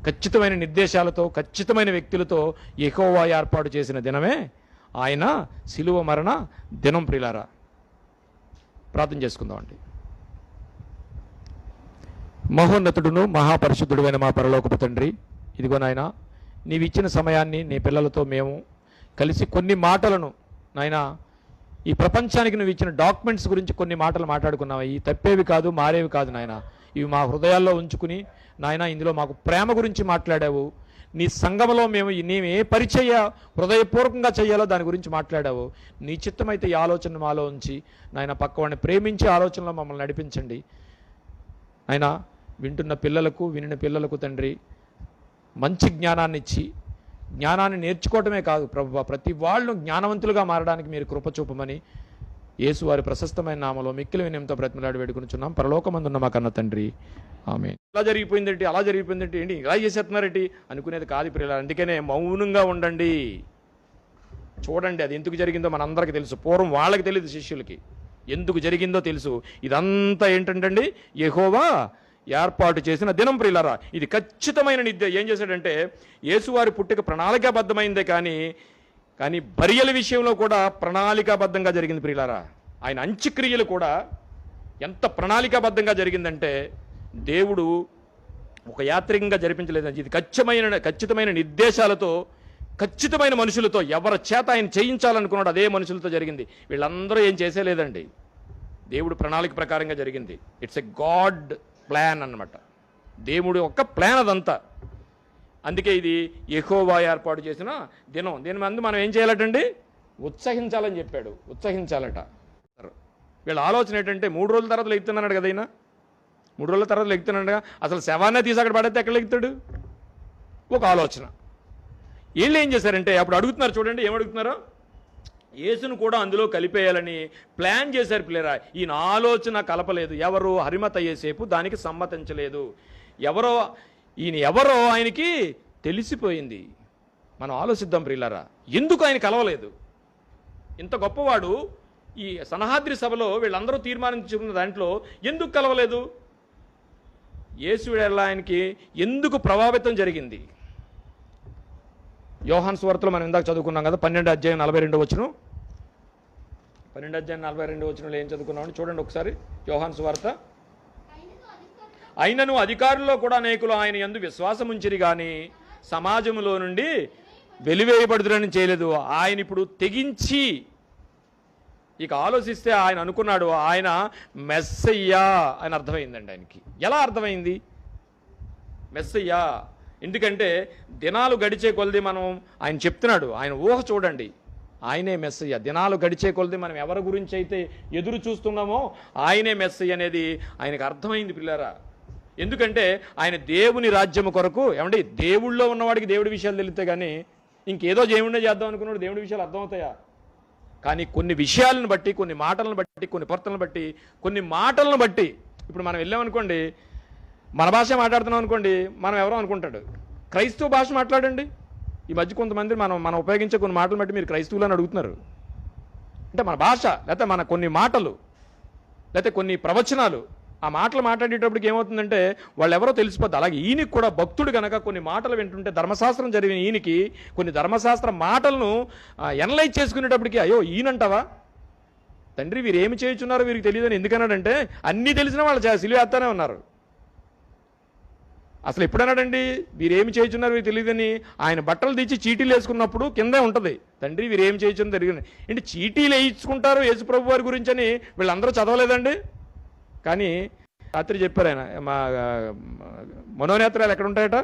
ఖచ్చితమైన నిర్దేశాలతో, ఖచ్చితమైన వ్యక్తులతో యెహోవా ఏర్పాటు చేసిన దినమే ఆయన శిలువ మరణ దినం. ప్రియులారా, ప్రార్థన చేసుకుందామండి. మహోన్నతుడును మహాపరిశుద్ధుడువైన మా పరలోకపు తండ్రి, ఇదిగో నాయన, నీవు ఇచ్చిన సమయాన్ని నీ పిల్లలతో మేము కలిసి కొన్ని మాటలను నాయన, ఈ ప్రపంచానికి నువ్వు ఇచ్చిన డాక్యుమెంట్స్ గురించి కొన్ని మాటలు మాట్లాడుకున్నావు. ఈ తప్పేవి కాదు, మారేవి కాదు నాయన. ఇవి మా హృదయాల్లో ఉంచుకుని నాయన, ఇందులో మాకు ప్రేమ గురించి మాట్లాడావు. నీ సంఘములో మేము ఏ పరిచయ హృదయపూర్వకంగా చేయాలో దాని గురించి మాట్లాడావు. నీ చిత్తమైతే ఈ ఆలోచన మాలో ఉంచి నాయన, పక్కవాడిని ప్రేమించే ఆలోచనలో మమ్మల్ని నడిపించండి. ఆయన వింటున్న పిల్లలకు, వినిన పిల్లలకు తండ్రి మంచి జ్ఞానాన్ని ఇచ్చి, జ్ఞానాన్ని నేర్చుకోవటమే కాదు ప్రభువా, ప్రతి వాళ్ళు జ్ఞానవంతులుగా మారడానికి మీరు కృప చూపమని యేసు వారి ప్రశస్తమైన నామలో మిక్కిలి వినయంతో బ్రతిమలాడి వేడుకొనిచున్నాం పరలోకమందున్న మా కన్న తండ్రి, ఆమేన్. ఇలా జరిగిపోయిందేంటి, అలా జరిగిపోయిందేంటి, ఏంటి ఇలా చేసేస్తున్నారేంటి అనుకునేది కాదు ప్రియులారా. అందుకనే మౌనంగా ఉండండి, చూడండి అది ఎందుకు జరిగిందో మనందరికీ తెలుసు. పూర్వం వాళ్ళకి తెలియదు, శిష్యులకి ఎందుకు జరిగిందో తెలుసు. ఇదంతా ఏంటంటండి, యెహోవా ఏర్పాటు చేసిన దినం ప్రియులారా. ఇది ఖచ్చితమైన నిద్ర. ఏం చేశాడంటే, యేసువారి పుట్టుక ప్రణాళికాబద్ధమైందే కానీ బరియల విషయంలో కూడా ప్రణాళికాబద్ధంగా జరిగింది ప్రియులారా. ఆయన అంత్యక్రియలు కూడా ఎంత ప్రణాళికాబద్ధంగా జరిగిందంటే, దేవుడు ఒక యాత్రికంగా జరిపించలేదు. ఇది ఖచ్చితమైన నిర్దేశాలతో, ఖచ్చితమైన మనుషులతో, ఎవరి చేత ఆయన చేయించాలనుకున్నాడు అదే మనుషులతో జరిగింది. వీళ్ళందరూ ఏం చేసేలేదండి, దేవుడు ప్రణాళిక ప్రకారంగా జరిగింది. ఇట్స్ ఎ గాడ్ ప్లాన్ అన్నమాట. దేవుడు ఒక ప్లాన్ అదంతా. అందుకే ఇది యెహోవా ఏర్పాటు చేసిన దినం. దీని మందు మనం ఏం చేయాలటండి, ఉత్సహించాలని చెప్పాడు. ఉత్సహించాలట. వీళ్ళ ఆలోచన ఏంటంటే, 3 రోజుల తర్వాత లెగుతున్నాడు కదా అయినా, 3 రోజుల తర్వాత లెగుతున్నాడుగా, అసలు శవాన్నే తీసి అక్కడ పడితే ఎక్కడ లెగుతాడు, ఒక ఆలోచన. వీళ్ళు ఏం చేశారంటే, అప్పుడు అడుగుతున్నారు చూడండి, ఏమడుగుతున్నారో, యేసును కూడా అందులో కలిపేయాలని ప్లాన్ చేశారు పిల్లరా. ఈయన ఆలోచన కలపలేదు. ఎవరు, హరిమత యేసేపు దానికి సమ్మతించలేదు. ఈయన ఎవరో ఆయనకి తెలిసిపోయింది. మనం ఆలోచిద్దాం ప్రియులారా, ఎందుకు ఆయన కలవలేదు? ఇంత గొప్పవాడు ఈ సనహాద్రి సభలో వీళ్ళందరూ తీర్మానించుకున్న దాంట్లో ఎందుకు కలవలేదు? యేసు ఆయనకి ఎందుకు ప్రభావితం జరిగింది? యోహాను సువార్తలో మనం ఇందాక చదువుకున్నాం కదా, 12 అధ్యాయం 42 వచనం. 12 అధ్యాయం 42 వచనంలో ఏం చదువుకున్నామని చూడండి ఒకసారి. యోహాను సువార్త. అయినను అధికారుల్లో కూడా అనేకులు ఆయన యందు విశ్వాసం ఉంచిరి గాని సమాజంలో నుండి వెలివేయబడుదురని చేయలేదు. ఆయన ఇప్పుడు తెగించి ఇక ఆలోచిస్తే ఆయన అనుకున్నాడు, ఆయన మెస్సయ్యా అని అర్థమైందండి ఆయనకి. ఎలా అర్థమైంది మెస్సయ్యా? ఎందుకంటే దినాలు గడిచే కొలది మనం, ఆయన చెప్తున్నాడు, ఆయన ఊహ చూడండి, ఆయనే మెస్సయ్య. దినాలు గడిచే కొలది మనం ఎవరి గురించి అయితే ఎదురు చూస్తున్నామో ఆయనే మెస్సయ్య అనేది ఆయనకు అర్థమైంది పిల్లరా. ఎందుకంటే ఆయన దేవుని రాజ్యము కొరకు, ఏమంటే దేవుళ్ళో ఉన్నవాడికి దేవుడి విషయాలు తెలిస్తే కానీ ఇంకేదో దేవుడినే చేద్దాం అనుకున్నాడు దేవుడి విషయాలు అర్థమవుతాయా? కానీ కొన్ని విషయాలను బట్టి, కొన్ని మాటలను బట్టి, కొన్ని పొరతలను బట్టి, కొన్ని మాటలను బట్టి, ఇప్పుడు మనం వెళ్ళామనుకోండి, మన భాష మాట్లాడుతున్నాం అనుకోండి, మనం ఎవరో అనుకుంటాడు. క్రైస్తవ భాష మాట్లాడండి. ఈ మధ్య కొంతమంది మనం ఉపయోగించే కొన్ని మాటలు బట్టి మీరు క్రైస్తవులు అని అడుగుతున్నారు. అంటే మన భాష, లేకపోతే మన కొన్ని మాటలు, లేకపోతే కొన్ని ప్రవచనాలు, ఆ మాటలు మాట్లాడేటప్పటికి ఏమవుతుందంటే వాళ్ళు ఎవరో తెలిసిపోద్ది. అలాగే ఈయనకి కూడా భక్తుడు కనుక కొన్ని మాటలు వింటుంటే, ధర్మశాస్త్రం జరిగిన ఈయనకి కొన్ని ధర్మశాస్త్ర మాటలను ఎనలైజ్ చేసుకునేటప్పటికి, అయ్యో ఈయనంటావా తండ్రి, వీరు ఏమి చేయుచున్నారో వీరికి తెలియదని ఎందుకన్నాడంటే, అన్నీ తెలిసిన వాళ్ళు సిలువేస్తానే ఉన్నారు. అసలు ఎప్పుడన్నాడండి వీరేమి చేయుచున్నారు వీరు తెలియదని? ఆయన బట్టలు తెచ్చి చీటీలు వేసుకున్నప్పుడు కిందే ఉంటుంది, తండ్రి వీరేమి చేయుచున్నారు తెలియదు. ఏంటి చీటీలు వేయించుకుంటారు యేసుప్రభు వారి గురించి అని వీళ్ళందరూ చదవలేదండి? కానీ రాత్రి చెప్పారు ఆయన, మా మనోనేత్రాలు ఎక్కడ ఉంటాయట,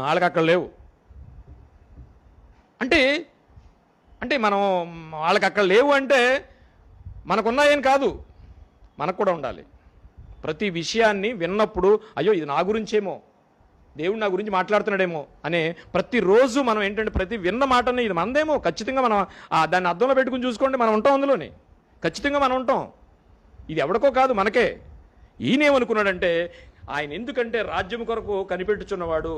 వాళ్ళకి అక్కడ లేవు. అంటే మనం వాళ్ళకి అక్కడ లేవు అంటే మనకున్నాయని కాదు, మనకు కూడా ఉండాలి. ప్రతి విషయాన్ని విన్నప్పుడు అయ్యో ఇది నా గురించేమో, దేవుడు నా గురించి మాట్లాడుతున్నాడేమో అనే ప్రతిరోజు మనం ఏంటంటే ప్రతి విన్న మాటని ఇది మనదేమో ఖచ్చితంగా మనం దాన్ని అర్థంలో పెట్టుకుని చూసుకోండి, మనం ఉంటాం అందులోని, ఖచ్చితంగా మనం ఉంటాం. ఇది ఎవడికో కాదు, మనకే. ఈయనేమనుకున్నాడంటే, ఆయన ఎందుకంటే రాజ్యం కొరకు కనిపెట్టుచున్నవాడు,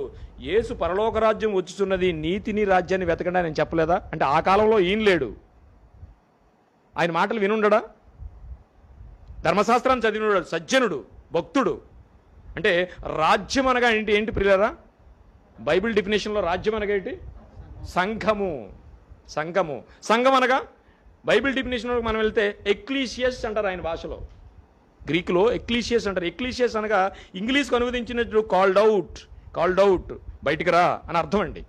యేసు పరలోక రాజ్యం వచ్చుచున్నది, నీతిని రాజ్యాన్ని వెతకండి ఆయన చెప్పలేదా? అంటే ఆ కాలంలో ఈయన లేడు, ఆయన మాటలు వినుండడా? ధర్మశాస్త్రాన్ని చదివినవాడు, సజ్జనుడు, భక్తుడు. అంటే రాజ్యం అనగా ఏంటి ఏంటి ప్రియులారా? బైబిల్ డెఫినేషన్లో రాజ్యం అనగా ఏంటి? సంఘము. సంఘము. సంఘం అనగా బైబిల్ డెఫినేషన్లో మనం వెళ్తే ఎక్లీసియస్ అంటారు ఆయన భాషలో. గ్రీకులో ఎక్లీసియస్ అంటారు. ఎక్లీసియస్ అనగా ఇంగ్లీష్కి అనువదించినట్లు కాల్డ్ అవుట్, బయటికి రా అని అర్థం అండి.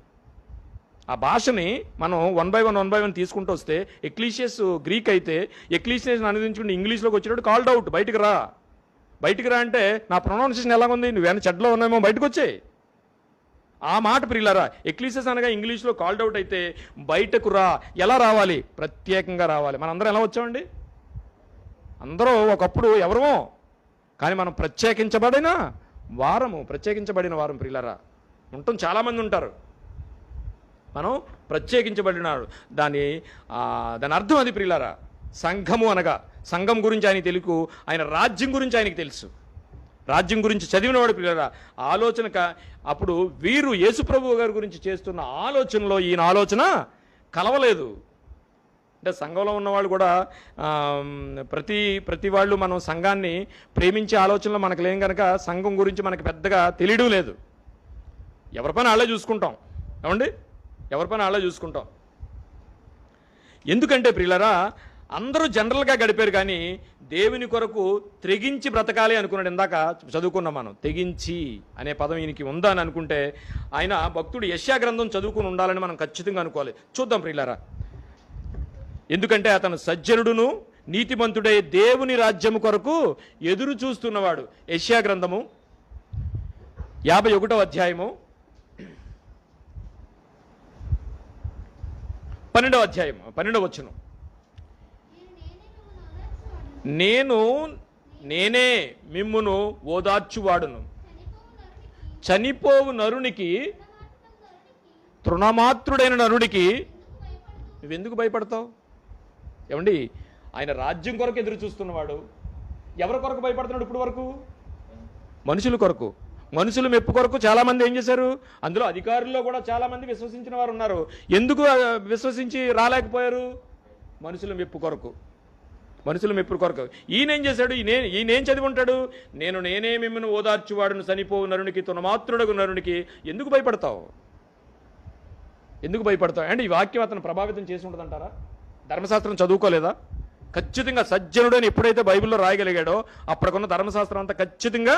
ఆ భాషని మనం వన్ బై వన్ తీసుకుంటూ వస్తే ఎక్లీసియస్ గ్రీక్ అయితే ఎక్లీసియస్ అనువదించుకుంటే ఇంగ్లీష్లోకి వచ్చినట్టు కాల్డ్ అవుట్, బయటికి రా. బయటికి రా అంటే నా ప్రొనౌన్సియేషన్ ఎలాగుంది? నువ్వేమైనా చెడ్లో ఉన్నామో బయటకు వచ్చాయి. ఆ మాట ప్రియులారా, ఎక్లీసియస్ అనగా ఇంగ్లీష్లో కాల్డ్ అవుట్ అయితే బయటకు రా. ఎలా రావాలి? ప్రత్యేకంగా రావాలి. మనందరం ఎలా వచ్చామండి? అందరూ ఒకప్పుడు ఎవరమో, కానీ మనం ప్రత్యేకించబడిన వారం ప్రియులారా. ఉంటాం, చాలామంది ఉంటారు. మనం ప్రత్యేకించబడినాడు. దాని అర్థం అది ప్రియులారా. సంఘము అనగా సంఘం గురించి ఆయనకి తెలుసు, ఆయన రాజ్యం గురించి ఆయనకి తెలుసు. రాజ్యం గురించి చదివినవాడు ప్రియులారా. ఆలోచన అప్పుడు వీరు యేసుప్రభు గారి గురించి చేస్తున్న ఆలోచనలో ఈయన ఆలోచన కలవలేదు. అంటే సంఘంలో ఉన్నవాళ్ళు కూడా ప్రతి వాళ్ళు మనం సంఘాన్ని ప్రేమించే ఆలోచనలో మనకు లేం కనుక సంఘం గురించి మనకు పెద్దగా తెలియడం లేదు. ఎవరి పని వాళ్ళే చూసుకుంటాం. ఏమండి? ఎవరి పని వాళ్ళే చూసుకుంటాం. ఎందుకంటే ప్రియులారా, అందరూ జనరల్గా గడిపారు, కానీ దేవుని కొరకు తెగించి బ్రతకాలి అనుకున్నాడు. ఇందాక చదువుకున్నాం మనం. తెగించి అనే పదం ఈయనకి ఉందా అని అనుకుంటే ఆయన భక్తుడు యెషయా గ్రంథం చదువుకుని ఉండాలని మనం ఖచ్చితంగా అనుకోవాలి. చూద్దాం ప్రియులారా. ఎందుకంటే అతను సజ్జనుడును నీతిమంతుడై దేవుని రాజ్యము కొరకు ఎదురు చూస్తున్నవాడు. యెషయా గ్రంథము 51వ అధ్యాయము 12వ వచనం. నేనే మిమ్మును ఓదార్చువాడును, చనిపోవు నరునికి, తృణమాత్రుడైన నరునికి నువ్వెందుకు భయపడతావు? ఏమండి? ఆయన రాజ్యం కొరకు ఎదురు చూస్తున్నవాడు. ఎవరి కొరకు భయపడుతున్నాడు ఇప్పుడు వరకు? మనుషుల కొరకు. మనుషులు మెప్పు కొరకు చాలామంది ఏం చేశారు? అందులో అధికారుల్లో కూడా చాలామంది విశ్వసించిన వారు ఉన్నారు. ఎందుకు విశ్వసించి రాలేకపోయారు? మనుషుల మెప్పు కొరకు. ఈయన ఏం చేశాడు? ఈయనేం చదివి ఉంటాడు? నేనే మిమ్మల్ని ఓదార్చువాడును, చనిపోవు నరునికి, తృణమాత్రుడగు నరునికి. ఎందుకు భయపడతావు? అంటే ఈ వాక్యం అతను ప్రభావితం చేసి ఉంటుందంటారా? ధర్మశాస్త్రం చదువుకోలేదా? ఖచ్చితంగా సజ్జనుడని ఎప్పుడైతే బైబిల్లో రాయగలిగాడో అప్పటికున్న ధర్మశాస్త్రం అంతా ఖచ్చితంగా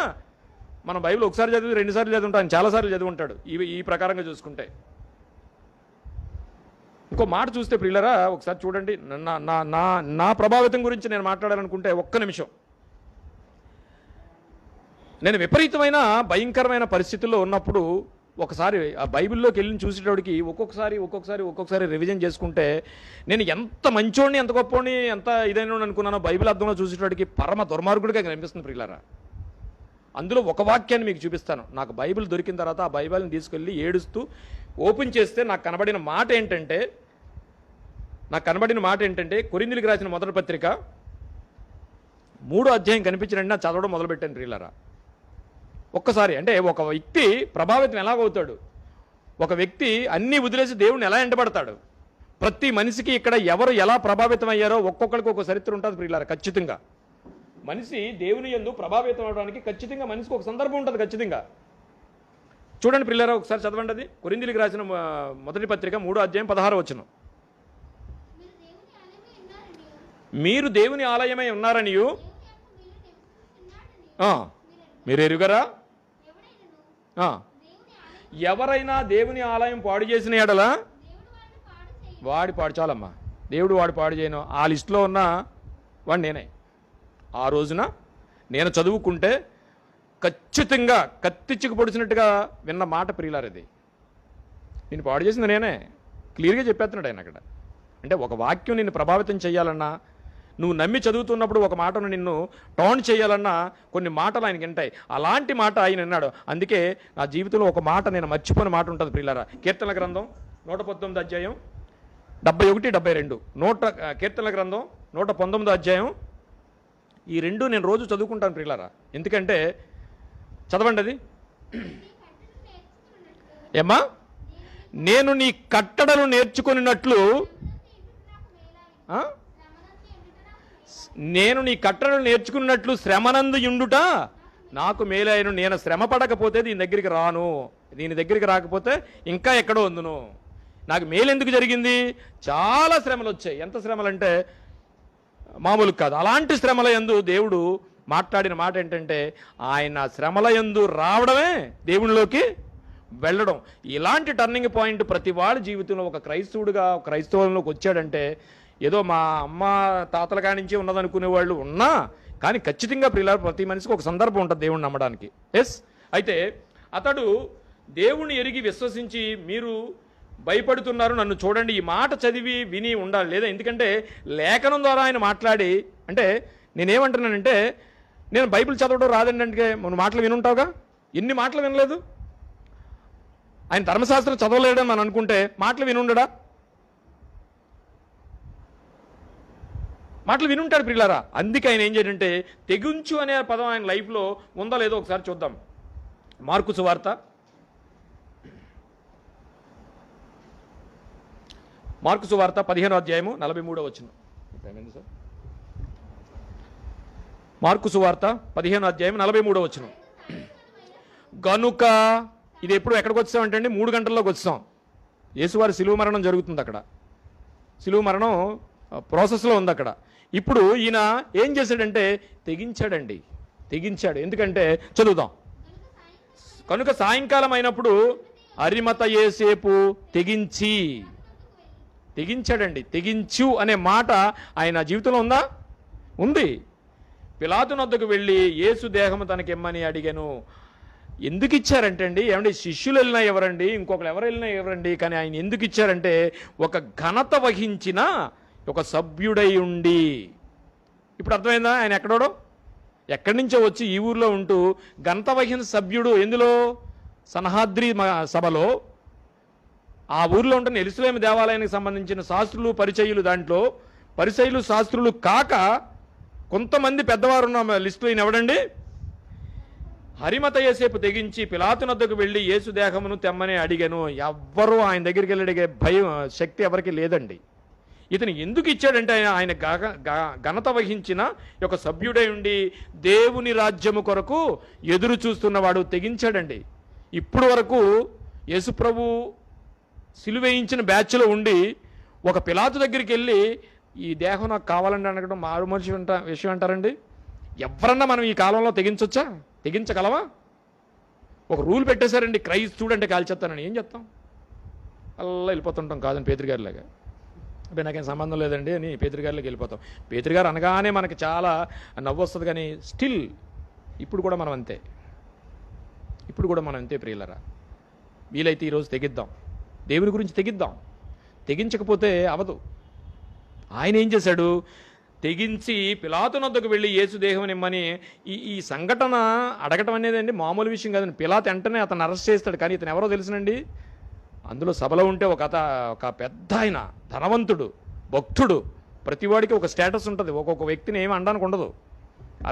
మనం బైబిల్ ఒకసారి చదివి 2 సార్లు చదివి ఉంటాం, చాలాసార్లు చదివి ఉంటాడు. ఈ ప్రకారంగా చూసుకుంటే ఇంకో మాట చూస్తే ప్రియులరా, ఒకసారి చూడండి. నా ప్రభావితం గురించి నేను మాట్లాడాలనుకుంటే ఒక్క నిమిషం. నేను విపరీతమైన భయంకరమైన పరిస్థితుల్లో ఉన్నప్పుడు ఒకసారి ఆ బైబిల్లోకి వెళ్ళి చూసేటోడికి ఒక్కొక్కసారి రివిజన్ చేసుకుంటే నేను ఎంత మంచోడిని, ఎంత గొప్పోడిని, ఎంత ఇదైనా అనుకున్నానో బైబిల్ అర్థంలో చూసేటోడికి పరమ దుర్మార్గుడిగా కనిపిస్తుంది ప్రియులారా. అందులో ఒక వాక్యాన్ని మీకు చూపిస్తాను. నాకు బైబిల్ దొరికిన తర్వాత ఆ బైబిల్ని తీసుకెళ్ళి ఏడుస్తూ ఓపెన్ చేస్తే నాకు కనబడిన మాట ఏంటంటే కొరింథీయులకు రాసిన మొదటి పత్రిక 3వ అధ్యాయం కనిపించినట్టు నా చదవడం మొదలుపెట్టాను ప్రియులారా. ఒక్కసారి అంటే ఒక వ్యక్తి ప్రభావితం ఎలాగవుతాడు? ఒక వ్యక్తి అన్నీ వదిలేసి దేవుణ్ణి ఎలా ఎండబడతాడు? ప్రతి మనిషికి ఇక్కడ ఎవరు ఎలా ప్రభావితం అయ్యారో ఒక్కొక్కరికి ఒక చరిత్ర ఉంటుంది ప్రియులారా. ఖచ్చితంగా మనిషి దేవుని యందు ప్రభావితం అవడానికి ఖచ్చితంగా మనిషికి ఒక సందర్భం ఉంటుంది. ఖచ్చితంగా చూడండి ప్రియులారా, ఒకసారి చదవండి. అది కొరింథీయులకు రాసిన మొదటి పత్రిక 3వ అధ్యాయం 16వ వచనం. మీరు దేవుని ఆలయమై ఉన్నారనియు మీరు ఎరుగరా? ఎవరైనా దేవుని ఆలయం పాడు చేసిన ఎడల చాలమ్మా, దేవుడు వాడు పాడు చేయను. ఆ లిస్టులో ఉన్న వాడు నేనే. ఆ రోజున నేను చదువుకుంటే ఖచ్చితంగా కత్తిచ్చుకు పొడిచినట్టుగా విన్న మాట ప్రియులారది. నేను పాడు చేసింది నేనే. క్లియర్గా చెప్పేస్తున్నాడు ఆయన అక్కడ. అంటే ఒక వాక్యం నిన్ను ప్రభావితం చేయాలన్నా, నువ్వు నమ్మి చదువుతున్నప్పుడు ఒక మాటను నిన్ను టౌన్ చేయాలన్నా కొన్ని మాటలు ఆయనకి వింటాయి. అలాంటి మాట ఆయన విన్నాడు. అందుకే నా జీవితంలో ఒక మాట నేను మర్చిపోయిన మాట ఉంటుంది ప్రియులారా. కీర్తనల గ్రంథం 119వ అధ్యాయం 71, 72. కీర్తనల గ్రంథం 119వ అధ్యాయం. ఈ రెండు నేను రోజు చదువుకుంటాను ప్రియులారా. ఎందుకంటే చదవండి అది. ఏమ్మా? నేను నీ కట్టడలు నేర్చుకున్నట్లు శ్రమనందు యుండుట నాకు మేలైన నేను శ్రమ పడకపోతే దీని దగ్గరికి రాను, దీని దగ్గరికి రాకపోతే ఇంకా ఎక్కడో ఉందును. నాకు మేలు ఎందుకు జరిగింది? చాలా శ్రమలు వచ్చాయి. ఎంత శ్రమలు అంటే మామూలు కాదు. అలాంటి శ్రమల యందు దేవుడు మాట్లాడిన మాట ఏంటంటే, ఆయన శ్రమల యందు రావడమే దేవునిలోకి వెళ్ళడం. ఇలాంటి టర్నింగ్ పాయింట్ ప్రతి వాడి జీవితంలో ఒక క్రైస్తవుడిగా క్రైస్తవంలోకి వచ్చాడంటే, ఏదో మా అమ్మ తాతల కానించి ఉన్నదనుకునే వాళ్ళు ఉన్నా కానీ ఖచ్చితంగా ప్రియులారా ప్రతి మనిషికి ఒక సందర్భం ఉంటుంది దేవుణ్ణి నమ్మడానికి. ఎస్, అయితే అతడు దేవుణ్ణి ఎరిగి విశ్వసించి మీరు భయపడుతున్నారు నన్ను చూడండి, ఈ మాట చదివి విని ఉండాలి. లేదా ఎందుకంటే లేఖనం ద్వారా ఆయన మాట్లాడి, అంటే నేనేమంటున్నానంటే, నేను బైబిల్ చదవడం రాదండి అంటే నువ్వు మాటలు వినుంటావుగా, ఎన్ని మాటలు వినలేదు? ఆయన ధర్మశాస్త్రం చదవలేడని మనం అనుకుంటే మాటలు వినుండడా? మాటలు వినుంటాడు ప్రియులారా. అందుకే ఆయన ఏం చేయాలంటే, తెగించు అనే పదం ఆయన లైఫ్లో ఉందా లేదో ఒకసారి చూద్దాం. మార్కు సువార్త 15వ అధ్యాయము 43వ వచనం. సార్, మార్కు సువార్త 15వ అధ్యాయం 43వ వచనం. గనుక ఇది ఎప్పుడు ఎక్కడికి వచ్చామంటే అండి, 3 గంటల్లోకి వచ్చాం. యేసువారి శిలువ మరణం జరుగుతుంది అక్కడ, శిలువ మరణం ప్రాసెస్లో ఉంది అక్కడ. ఇప్పుడు ఈయన ఏం చేశాడంటే తెగించాడు. ఎందుకంటే చదువుదాం. కనుక సాయంకాలం అయినప్పుడు అరిమత యేసేపు తెగించాడండి. తెగించు అనే మాట ఆయన జీవితంలో ఉందా? ఉంది. పిలాతు వద్దకు వెళ్ళి యేసు దేహము తనకిమ్మని అడిగాను. ఎందుకు ఇచ్చారంటే అండి, ఏమండి శిష్యులు వెళ్ళినా ఎవరండి, ఇంకొకరు ఎవరు వెళ్ళినా ఎవరండి, కానీ ఆయన ఎందుకు ఇచ్చారంటే ఒక ఘనత వహించిన ఒక సభ్యుడై ఉండి. ఇప్పుడు అర్థమైందా? ఆయన ఎక్కడి నుంచో వచ్చి ఈ ఊర్లో ఉంటూ ఘనత వహించిన సభ్యుడు. ఎందులో? సనహాద్రి సభలో, ఆ ఊర్లో ఉంటున్న యెరూషలేము దేవాలయానికి సంబంధించిన శాస్త్రులు పరిచయులు, దాంట్లో పరిచయులు శాస్త్రులు కాక కొంతమంది పెద్దవారు ఉన్న లిస్టులో ఈయన ఎవడండి? అరిమత యేసేపు తెగించి పిలాతు వద్దకు వెళ్ళి యేసు దేహమును తెమ్మని అడిగాను. ఎవ్వరూ ఆయన దగ్గరికి వెళ్ళి అడిగే భయం శక్తి ఎవరికి లేదండి. ఇతను ఎందుకు ఇచ్చాడంటే ఆయన ఘనత వహించిన ఒక సభ్యుడై ఉండి దేవుని రాజ్యము కొరకు ఎదురు చూస్తున్నవాడు తెగించాడండి. ఇప్పుడు వరకు యేసుప్రభు సిలువేయించిన బ్యాచ్లో ఉండి ఒక పిలాతు దగ్గరికి వెళ్ళి ఈ దేహం నాకు కావాలండి అనడం మారు మనిషి విషయం అంటారండి. ఎవరన్నా మనం ఈ కాలంలో తెగించొచ్చా? తెగించగలవా? ఒక రూల్ పెట్టేశారండి, క్రైస్తవుడు అంటే కాల్చేస్తానని. ఏం చెప్తాం? అలా వెళ్ళిపోతుంటాం. కాదని పేతురుగారిలాగా, అబ్బాయి నాకేం సంబంధం లేదండి అని పేతురుగారిలోకి వెళ్ళిపోతాం. పేతురుగారు అనగానే మనకి చాలా నవ్వు వస్తుంది, కానీ స్టిల్ ఇప్పుడు కూడా మనం అంతే. ప్రియులరా, వీలైతే ఈరోజు తెగిద్దాం, దేవుని గురించి తెగిద్దాం. తెగించకపోతే అవదు. ఆయన ఏం చేశాడు? తెగించి పిలాతు వద్దకు వెళ్ళి యేసు దేహం ఇమ్మని. ఈ సంఘటన అడగటం అనేది అండి మామూలు విషయం కాదండి. పిలాతు వెంటనే అతను అరెస్ట్ చేస్తాడు. కానీ ఇతను ఎవరో తెలుసునండి, అందులో సభలో ఉంటే ఒక పెద్ద ఆయన, ధనవంతుడు, భక్తుడు. ప్రతివాడికి ఒక స్టేటస్ ఉంటుంది, ఒక్కొక్క వ్యక్తిని ఏమి అనడానికి ఉండదు.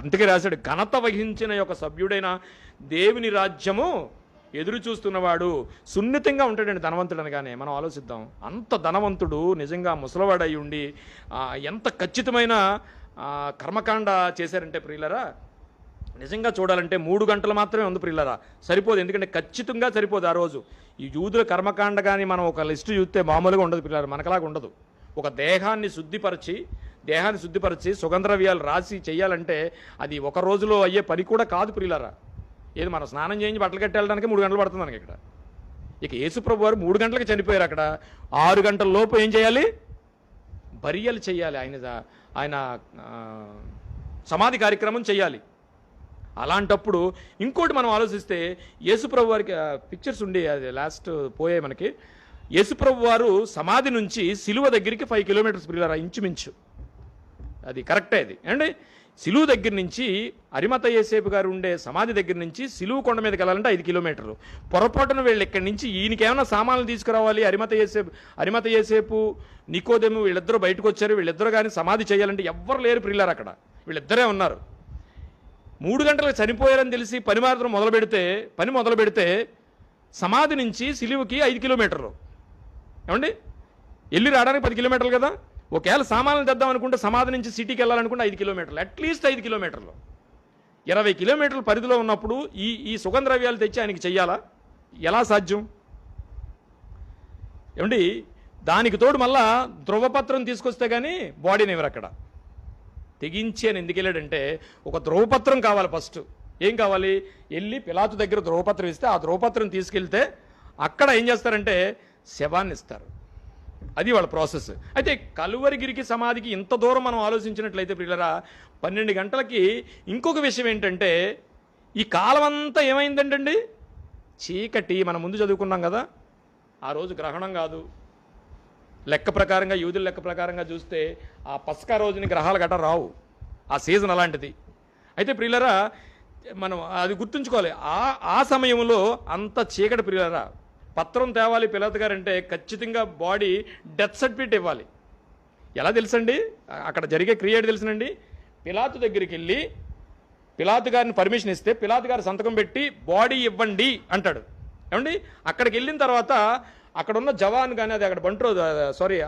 అందుకే రాశాడు, ఘనత వహించిన యొక్క సభ్యుడైన దేవుని రాజ్యము ఎదురు చూస్తున్నవాడు. సున్నితంగా ఉంటాడండి ధనవంతుడు అనగానే. మనం ఆలోచిద్దాం, అంత ధనవంతుడు నిజంగా ముసలవాడై ఉండి ఎంత ఖచ్చితమైన కర్మకాండ చేశారంటే ప్రియులరా, నిజంగా చూడాలంటే 3 గంటలు మాత్రమే ఉంది ప్రియులరా, సరిపోదు. ఎందుకంటే ఖచ్చితంగా సరిపోదు. ఆ రోజు ఈ యూదుల కర్మకాండ కానీ మనం ఒక లిస్టు చూస్తే మామూలుగా ఉండదు ప్రియులరా, మనకలాగా ఉండదు. ఒక దేహాన్ని శుద్ధిపరిచి సుగంధద్రవ్యాలు రాసి చేయాలంటే అది ఒక రోజులో అయ్యే పని కూడా కాదు ప్రియులరా. ఏది మనం స్నానం చేయించి బట్టలు కట్టి వెళ్ళడానికి 3 గంటలు పడుతుంది మనకి ఇక్కడ. ఇక యేసుప్రభు వారు 3 గంటలకు చనిపోయారు. అక్కడ 6 గంటల లోపు ఏం చేయాలి? బరియలు చేయాలి, ఆయన సమాధి కార్యక్రమం చేయాలి. అలాంటప్పుడు ఇంకోటి మనం ఆలోచిస్తే, యేసుప్రభు వారికి పిక్చర్స్ ఉండి అది లాస్ట్ పోయాయి మనకి. యేసుప్రభు వారు సమాధి నుంచి సిలువ దగ్గరికి 5 కిలోమీటర్స్ ప్రియులారా, ఇంచుమించు. అది కరెక్టే. అది అండి, సిలువ దగ్గర నుంచి అరిమత యేసేపు గారు ఉండే సమాధి దగ్గర నుంచి సిలువ కొండ మీదకి వెళ్ళాలంటే 5 కిలోమీటర్లు. పొరపాటున వీళ్ళు ఇక్కడి నుంచి ఈయనకేమైనా సామాన్లు తీసుకురావాలి, అరిమత యేసేపు నికోదేము వీళ్ళిద్దరూ బయటకు వచ్చారు. వీళ్ళిద్దరూ కానీ సమాధి చేయాలంటే ఎవ్వరు లేరు ప్రియులారు, అక్కడ వీళ్ళిద్దరే ఉన్నారు. 3 గంటలకు చనిపోయారని తెలిసి పని మొదలు పెడితే సమాధి నుంచి సిలువకి 5 కిలోమీటర్లు. ఏమండి, వెళ్ళి రావడానికి 10 కిలోమీటర్లు కదా. ఒకవేళ సామాన్లు తెద్దాం అనుకుంటే సమాధి నుంచి సిటీకి వెళ్ళాలనుకుంటే 5 కిలోమీటర్లు, అట్లీస్ట్ 5 కిలోమీటర్లు. 20 కిలోమీటర్ల పరిధిలో ఉన్నప్పుడు ఈ సుగంధ ద్రవ్యాలు తెచ్చి ఆయనకి చెయ్యాలా? ఎలా సాధ్యం? ఏమండి, దానికి తోడు మళ్ళా ధ్రువపత్రం తీసుకొస్తే కానీ బాడీని ఎవరు అక్కడ తెగించి అని ఎందుకు వెళ్ళాడంటే, ఒక ధ్రువపత్రం కావాలి ఫస్ట్. ఏం కావాలి? వెళ్ళి పిలాతు దగ్గర ధ్రువపత్రం ఇస్తే ఆ ధ్రువపత్రం తీసుకెళ్తే అక్కడ ఏం చేస్తారంటే శవాన్ని ఇస్తారు. అది వాళ్ళ ప్రాసెస్. అయితే కలువరిగిరికి సమాధికి ఇంత దూరం మనం ఆలోచించినట్లయితే ప్రియులరా, 12 గంటలకి ఇంకొక విషయం ఏంటంటే, ఈ కాలం అంతా ఏమైందంటండి? చీకటి. మనం ముందు చదువుకున్నాం కదా, ఆ రోజు గ్రహణం కాదు. లెక్క ప్రకారంగా, యూదుల లెక్క ప్రకారంగా చూస్తే ఆ పస్కా రోజుని గ్రహాలు గట్రా రావు. ఆ సీజన్ అలాంటిది. అయితే ప్రియులరా, మనం అది గుర్తుంచుకోవాలి. ఆ సమయంలో అంత చీకటి ప్రియులరా. పత్రం తేవాలి పిలాతు గారు అంటే ఖచ్చితంగా బాడీ డెత్ సర్టిఫికేట్ ఇవ్వాలి. ఎలా తెలుసండి? అక్కడ జరిగే క్రియ ఏంటి తెలుసునండి? పిలాతు దగ్గరికి వెళ్ళి పిలాతు గారిని పర్మిషన్ ఇస్తే పిలాతు గారు సంతకం పెట్టి బాడీ ఇవ్వండి అంటాడు. ఏమండి, అక్కడికి వెళ్ళిన తర్వాత అక్కడ ఉన్న జవాన్ కానీ, అది అక్కడ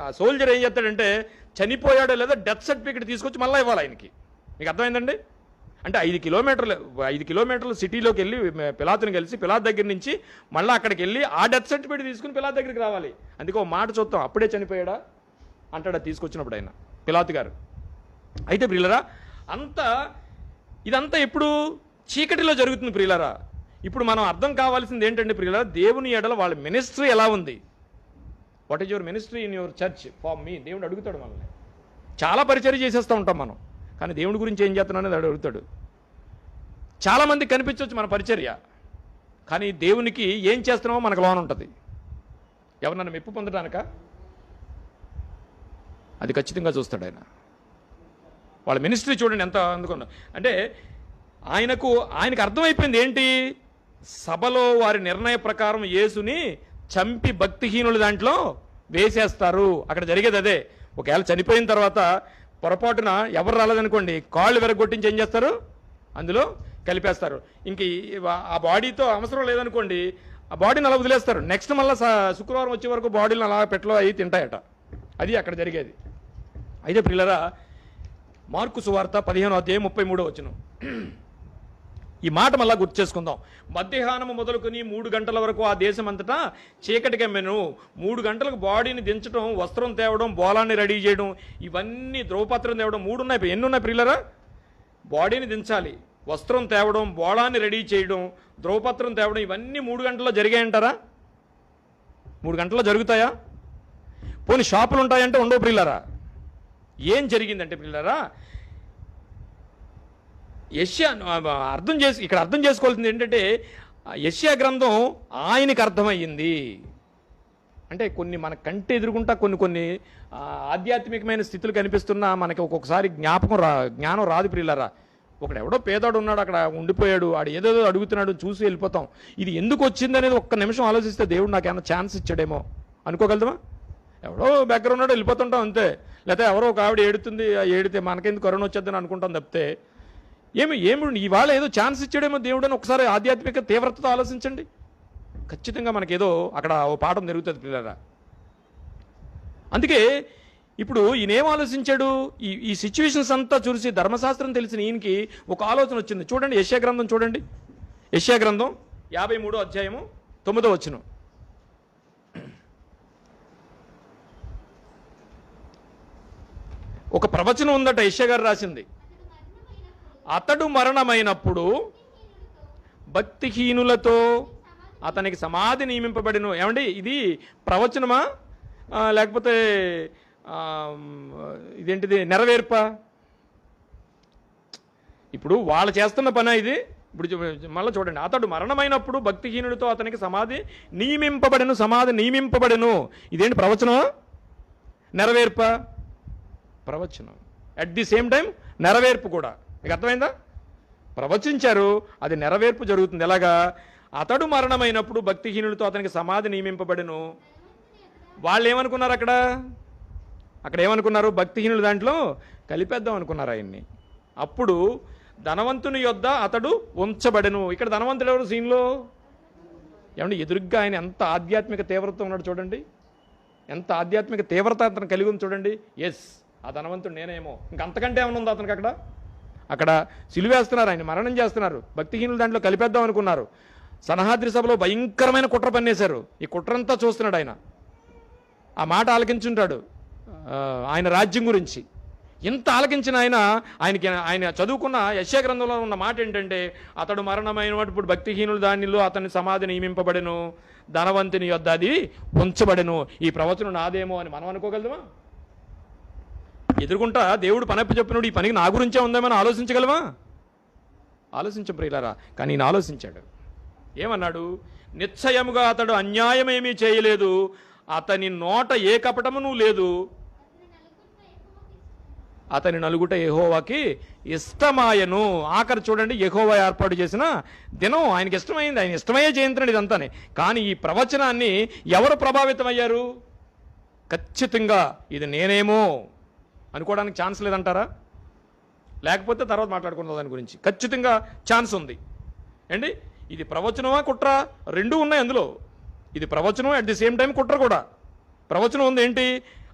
ఆ సోల్జర్ ఏం చేస్తాడంటే, చనిపోయాడో లేదా డెత్ సర్టిఫికేట్ తీసుకొచ్చి మళ్ళీ ఇవ్వాలి ఆయనకి. మీకు అర్థమైందండి? అంటే 5 కిలోమీటర్లు సిటీలోకి వెళ్ళి పిలాతుని కలిసి పిలాతు దగ్గర నుంచి మళ్ళీ అక్కడికి వెళ్ళి ఆ డెత్ సర్టిఫికేట్ తీసుకుని పిలాతు దగ్గరికి రావాలి. అందుకే ఒక మాట చూద్దాం, అప్పుడే చనిపోయాడా అంటాడు తీసుకొచ్చినప్పుడు ఆయన పిలాతు గారు. అయితే ప్రియులరా, ఇదంతా ఎప్పుడు చీకటిలో జరుగుతుంది ప్రియులరా. ఇప్పుడు మనం అర్థం కావాల్సింది ఏంటంటే ప్రియులరా, దేవుని ఎడల వాళ్ళ మినిస్ట్రీ ఎలా ఉంది? What is your ministry in your church for me? దేవుడు అడుగుతాడు మనల్ని. చాలా పరిచర్య చేసేస్తూ ఉంటాం మనం, కానీ దేవుడి గురించి ఏం చేస్తున్నావు అనేది అడుగుతాడు. చాలామంది కనిపించవచ్చు మన పరిచర్య, కానీ దేవునికి ఏం చేస్తున్నామో మనకు లోన్ ఉంటుంది. ఎవరినన్నా మెప్పు పొందడానిక? అది ఖచ్చితంగా చూస్తాడు ఆయన. వాళ్ళ మినిస్ట్రీ చూడండి ఎంత అందుకున్నా అంటే, ఆయనకు అర్థమైపోయింది ఏంటి? సభలో వారి నిర్ణయ ప్రకారం యేసుని చంపి భక్తిహీనులు దాంట్లో వేసేస్తారు. అక్కడ జరిగేది అదే. ఒకవేళ చనిపోయిన తర్వాత పొరపాటున ఎవరు రాలేదనుకోండి, కాళ్ళు వెరగొట్టించి ఏం చేస్తారు? అందులో కలిపేస్తారు. ఇంక ఆ బాడీతో అవసరం లేదనుకోండి, ఆ బాడీని అలా వదిలేస్తారు. నెక్స్ట్ మళ్ళీ శుక్రవారం వచ్చే వరకు బాడీని అలా పెట్లో అవి తింటాయట. అది అక్కడ జరిగేది. అయితే ప్రియులరా, మార్కు సువార్త 15:33 ఈ మాట మళ్ళా గుర్తు చేసుకుందాం. మధ్యాహ్నం మొదలుకొని 3 గంటల వరకు ఆ దేశం అంతటా చీకటి కమ్మెను. 3 గంటలకు బాడీని దించడం, వస్త్రం తేవడం, బోలాన్ని రెడీ చేయడం, ఇవన్నీ ధ్రువపత్రం తేవడం 3 ఉన్నాయి. ఎన్ని ఉన్నాయి ప్రియులరా? బాడీని దించాలి, వస్త్రం తేవడం, బోళాన్ని రెడీ చేయడం, ధ్రువపత్రం తేవడం, ఇవన్నీ 3 గంటల్లో జరిగాయంటారా? 3 గంటల్లో జరుగుతాయా? పోనీ షాపులు ఉంటాయంటే ఉండవు ప్రియులరా. ఏం జరిగిందంటే ప్రియులరా, ఇక్కడ అర్థం చేసుకోవాల్సింది ఏంటంటే, యెషయా గ్రంథం ఆయనకి అర్థమయ్యింది. అంటే కొన్ని మన కంటి ఎదురుకుంటా కొన్ని ఆధ్యాత్మికమైన స్థితులు కనిపిస్తున్నా మనకి ఒక్కొక్కసారి జ్ఞానం రాదు ప్రియులరా. ఒకడెవడో పేదోడు ఉన్నాడు, అక్కడ ఉండిపోయాడు, ఆడు ఏదేదో అడుగుతున్నాడు, చూసి వెళ్ళిపోతాం. ఇది ఎందుకు వచ్చింది అనేది ఒక్క నిమిషం ఆలోచిస్తే దేవుడు నాకేమైనా ఛాన్స్ ఇచ్చాడేమో అనుకోగలదమా? ఎవడో దగ్గర ఉన్నాడు, వెళ్ళిపోతుంటాం అంతే. లేకపోతే ఎవరో ఒక ఆవిడ ఏడితే మనకెందుకు కరోనా వచ్చేద్దని అనుకుంటాం తప్పితే, ఏమి ఇవాళ ఏదో ఛాన్స్ ఇచ్చాడేమో దేవుడు అని ఒకసారి ఆధ్యాత్మిక తీవ్రతతో ఆలోచించండి. ఖచ్చితంగా మనకేదో అక్కడ ఓ పాఠం జరుగుతుంది పిల్లరా. అందుకే ఇప్పుడు ఈయనేం ఆలోచించాడు? ఈ సిచ్యువేషన్స్ అంతా చూసి ధర్మశాస్త్రం తెలిసిన ఈయనకి ఒక ఆలోచన వచ్చింది. చూడండి యెషయా గ్రంథం చూడండి. యెషయా గ్రంథం 53:9 ఒక ప్రవచనం ఉందట, యెషయా గారు రాసింది. అతడు మరణమైనప్పుడు భక్తిహీనులతో అతనికి సమాధి నియమింపబడిను. ఏమండి, ఇది ప్రవచనమా లేకపోతే ఇదేంటిది నెరవేర్ప? ఇప్పుడు వాళ్ళు చేస్తున్న పని ఇది. ఇప్పుడు మళ్ళీ చూడండి, అతడు మరణమైనప్పుడు భక్తిహీనుడితో అతనికి సమాధి నియమింపబడెను. ఇదేంటి ప్రవచనమా నెరవేర్ప? ప్రవచనం అట్ ది సేమ్ టైం నెరవేర్పు కూడా. మీకు అర్థమైందా? ప్రవచించారు, అది నెరవేర్పు జరుగుతుంది. ఎలాగా? అతడు మరణమైనప్పుడు భక్తిహీనుడితో అతనికి సమాధి నియమింపబడెను. వాళ్ళు ఏమనుకున్నారు? అక్కడ ఏమనుకున్నారు? భక్తిహీనులు దాంట్లో కలిపేద్దాం అనుకున్నారు ఆయన్ని. అప్పుడు ధనవంతుని యొద్ద అతడు ఉంచబడెను. ఇక్కడ ధనవంతుడు ఎవరు సీన్లో? ఏమంటే ఎదురుగ్గా ఆయన ఎంత ఆధ్యాత్మిక తీవ్రత ఉన్నాడు చూడండి, ఎంత ఆధ్యాత్మిక తీవ్రత అతను కలిగి ఉంది చూడండి. ఎస్, ఆ ధనవంతుడు నేనేమో. ఇంకంతకంటే ఏమైనా ఉందా అతనికి? అక్కడ అక్కడ సిలువేస్తున్నారు, ఆయన మరణం చేస్తున్నారు. భక్తిహీనులు దాంట్లో కలిపేద్దాం అనుకున్నారు. సనహాద్రి సభలో భయంకరమైన కుట్ర పన్నేశారు. ఈ కుట్రంతా చూస్తున్నాడు ఆయన. ఆ మాట ఆలకించుంటాడు ఆయన రాజ్యం గురించి. ఇంత ఆలకించిన ఆయన చదువుకున్న యెషయా గ్రంథంలో ఉన్న మాట ఏంటంటే, అతడు మరణమైనప్పుడు భక్తిహీనులు దానిలో అతని సమాధి నియమింపబడెను, ధనవంతుని యొద్ద అది ఉంచబడెను. ఈ ప్రవచనం నాదేమో అని మనం అనుకోగలమా? ఎదుర్కొంటా దేవుడు పనప్ప చెప్పినప్పుడు ఈ పనికి నా గురించే ఉందేమని ఆలోచించగలమా? ఆలోచించం ప్రియులారా. కానీ ఈయన ఆలోచించాడు. ఏమన్నాడు? నిశ్చయముగా అతడు అన్యాయమేమీ చేయలేదు, అతని నోట ఏ కపటమును లేదు, అతని నలుగుట యెహోవాకి ఇష్టమాయను. ఆఖరి చూడండి, యెహోవా ఏర్పాటు చేసిన దినం ఆయనకి ఇష్టమైంది, ఆయన ఇష్టమయ్యే జయంత్రుడు ఇదంతానే. కానీ ఈ ప్రవచనాన్ని ఎవరు ప్రభావితమయ్యారు? ఖచ్చితంగా ఇది నేనేమో అనుకోవడానికి ఛాన్స్ లేదంటారా? లేకపోతే తర్వాత మాట్లాడుకున్న దాని గురించి ఖచ్చితంగా ఛాన్స్ ఉంది అండి. ఇది ప్రవచనమా కుట్ర? రెండూ ఉన్నాయి అందులో. ఇది ప్రవచనం, అట్ ది సేమ్ టైం కుట్ర కూడా. ప్రవచనం ఉంది ఏంటి?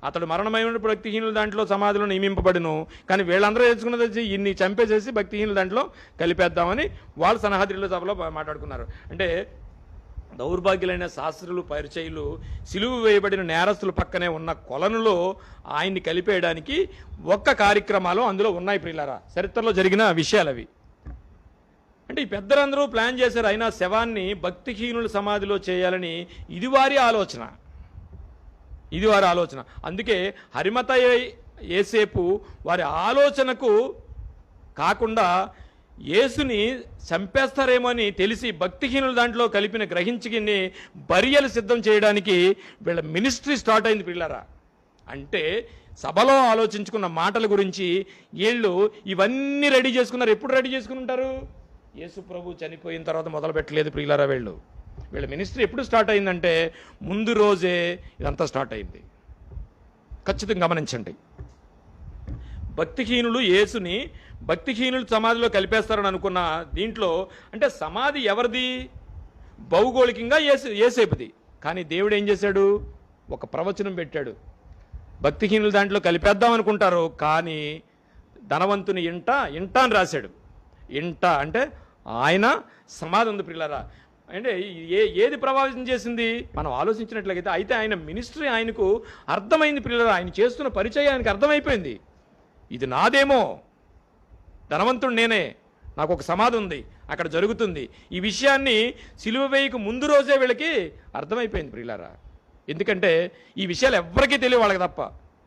అతడు మరణమైన భక్తిహీనుల దాంట్లో సమాధిలో నియమింపబడిను. కానీ వీళ్ళందరూ తెలుసుకున్నది వచ్చి ఇన్ని చంపేసేసి భక్తిహీనుల దాంట్లో కలిపేద్దామని వాళ్ళు సనహాద్రిలో సభలో మాట్లాడుకున్నారు. అంటే దౌర్భాగ్యులైన శాస్త్రులు, పరిచయులు సిలువు వేయబడిన నేరస్తుల పక్కనే ఉన్న కొలనులో ఆయన్ని కలిపేయడానికి ఒక్క కార్యక్రమాలు అందులో ఉన్నాయి ప్రియులారా. చరిత్రలో జరిగిన విషయాలు అవి. అంటే ఈ పెద్దలందరూ ప్లాన్ చేశారు. అయినా శవాన్ని భక్తిహీనుల సమాధిలో చేయాలని ఇది వారి ఆలోచన. అందుకే హరిమత యేసేపు వారి ఆలోచనకు కాకుండా యేసుని చంపేస్తారేమో అని తెలిసి భక్తిహీనుల దాంట్లో కలిపిన గ్రహించుకుని బరియలు సిద్ధం చేయడానికి వీళ్ళ మినిస్ట్రీ స్టార్ట్ అయింది పిల్లరా. అంటే సభలో ఆలోచించుకున్న మాటల గురించి వీళ్ళు ఇవన్నీ రెడీ చేసుకున్నారు. ఎప్పుడు రెడీ చేసుకుని ఉంటారు? యేసు ప్రభు చనిపోయిన తర్వాత మొదలు పెట్టలేదు ప్రియులారా. వీళ్ళ మినిస్ట్రీ ఎప్పుడు స్టార్ట్ అయిందంటే ముందు రోజే ఇదంతా స్టార్ట్ అయింది. ఖచ్చితంగా గమనించండి. భక్తిహీనులు యేసుని భక్తిహీనులు సమాధిలో కలిపేస్తారని అనుకున్న దీంట్లో అంటే సమాధి ఎవరిది? భౌగోళికంగా యేసేపుది. కానీ దేవుడు ఏం చేశాడు? ఒక ప్రవచనం పెట్టాడు. భక్తిహీనులు దాంట్లో కలిపేద్దాం అనుకుంటారు, కానీ ధనవంతుని ఇంట అని రాశాడు. ఇంట అంటే ఆయన సమాధి ఉంది ప్రియులారా. అంటే ఏది ప్రభావితం చేసింది మనం ఆలోచించినట్లయితే, అయితే ఆయన మినిస్ట్రీ ఆయనకు అర్థమైంది ప్రియులారా. ఆయన చేస్తున్న పరిచయం ఆయనకు అర్థమైపోయింది. ఇది నాదేమో, ధనవంతుడు నేనే, నాకు ఒక సమాధి ఉంది, అక్కడ జరుగుతుంది. ఈ విషయాన్ని సిలువ వేయకు ముందు రోజే వీళ్ళకి అర్థమైపోయింది ప్రియులారా. ఎందుకంటే ఈ విషయాలు ఎవ్వరికీ తెలియవు, వాళ్ళకి తప్ప.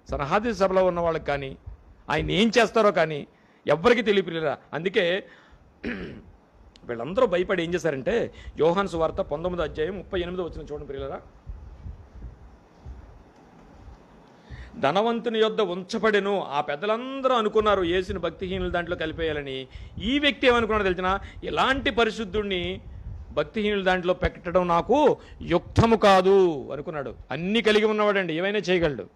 సనహాద్రి సభలో ఉన్న వాళ్ళకి కానీ ఆయన ఏం చేస్తారో కానీ ఎవ్వరికీ తెలియ ప్రియులారా. అందుకే వీళ్ళందరూ భయపడి ఏం చేశారంటే యోహాను సువార్త 19వ అధ్యాయం 38వ వచనం చూడండి ప్రియులారా. ధనవంతుని యొద్ద ఉంచబడెను. ఆ పెద్దలందరూ అనుకున్నారు యేసుని భక్తిహీనుల దాంట్లో కలిపేయాలని. ఈ వ్యక్తి ఏమనుకున్నాడు తెలిసిన? ఇలాంటి పరిశుద్ధుడిని భక్తిహీనుల దాంట్లో పెట్టడం నాకు యుక్తము కాదు అనుకున్నాడు. అన్నీ కలిగి ఉన్నవాడండి, ఏమైనా చేయగలడు.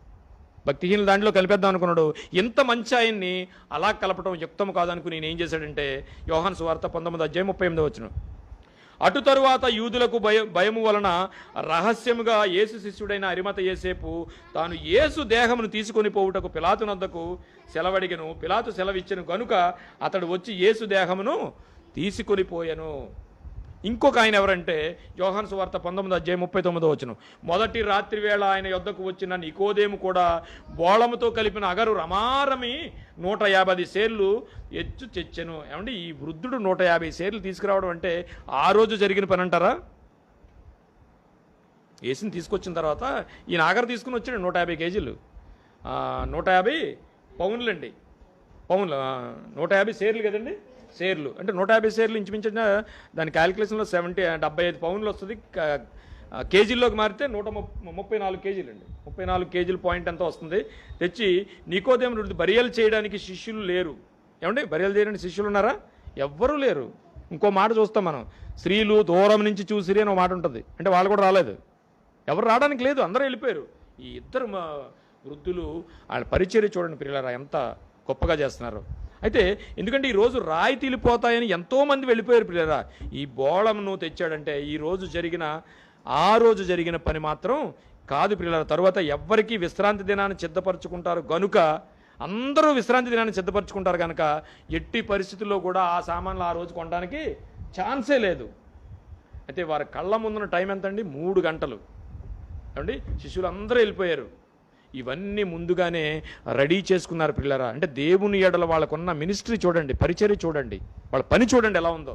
భక్తిహీనుల దాంట్లో కలిపేద్దాం అనుకున్నాడు. ఇంత మంచి ఆయన్ని అలా కలపడం యుక్తము కాదు అనుకుని నేను ఏం చేశాడంటే యోహాను సువార్త 19వ అధ్యాయం 38వ వచనం. అటు తరువాత యూదులకు భయము వలన రహస్యముగా యేసు శిష్యుడైన అరిమత యేసేపు తాను యేసు దేహమును తీసుకొని పోవుటకు పిలాతు నద్దకు సెలవడిగను. పిలాతు సెలవిచ్చను కనుక అతడు వచ్చి యేసు దేహమును తీసుకొని పోయాను. ఇంకొక ఆయన ఎవరంటే యోహాను సువార్త 19వ అధ్యాయం 39వ వచనం. మొదటి రాత్రి వేళ ఆయన యొద్దకు వచ్చిన నికోదేము కూడా బోళముతో కలిపిన అగరు రమారమి 150 సేర్లు ఎచ్చు తెచ్చెను. ఏమంటే ఈ వృద్ధుడు 150 సేర్లు తీసుకురావడం అంటే ఆ రోజు జరిగిన పని అంటారా? యేసుని తీసుకొచ్చిన తర్వాత ఈయన ఆగరు తీసుకుని వచ్చాడు 150 కేజీలు, 150 పౌన్లు అండి. పౌన్లు 150 సేర్లు కదండి. షేర్లు అంటే 150 షేర్లు ఇంచుమించిన దాని క్యాలిక్యులేషన్లో 75 పౌండ్లు వస్తుంది. కేజీల్లోకి మారితే 134 కేజీలు అండి. 34 కేజీల పాయింట్ ఎంత వస్తుంది. తెచ్చి నికోదేము బరియలు చేయడానికి శిష్యులు లేరు. ఏమంటే బరియలు చేయడానికి శిష్యులు ఉన్నారా? ఎవ్వరూ లేరు. ఇంకో మాట చూస్తాం మనం, స్త్రీలు దూరం నుంచి చూసిరి అని ఒక మాట ఉంటుంది. అంటే వాళ్ళు కూడా రాలేదు, ఎవరు రావడానికి లేదు, అందరూ వెళ్ళిపోయారు. ఈ ఇద్దరు వృద్ధులు వాళ్ళ పరిచర్య చూడండి ప్రియులారా ఎంత గొప్పగా చేస్తున్నారు. అయితే ఎందుకంటే ఈరోజు రాయితీలు పోతాయని ఎంతోమంది వెళ్ళిపోయారు ప్రియులారా. ఈ బోళంను తెచ్చాడంటే ఆ రోజు జరిగిన పని మాత్రం కాదు ప్రియులారా. తరువాత ఎవ్వరికీ విశ్రాంతి దినాన్ని సిద్ధపరచుకుంటారు గనుక అందరూ విశ్రాంతి దినాన్ని సిద్ధపరచుకుంటారు కనుక ఎట్టి పరిస్థితుల్లో కూడా ఆ సామాన్లు ఆ రోజు కొనడానికి ఛాన్సే లేదు. అయితే వారి కళ్ళ ముందున్న టైం ఎంతండి? 3 గంటలు ఏమండి. శిష్యులు అందరూ వెళ్ళిపోయారు. ఇవన్నీ ముందుగానే రెడీ చేసుకున్నారు పిల్లరా. అంటే దేవుని ఎడల వాళ్ళకున్న మినిస్ట్రీ చూడండి, పరిచర్య చూడండి, వాళ్ళ పని చూడండి ఎలా ఉందో.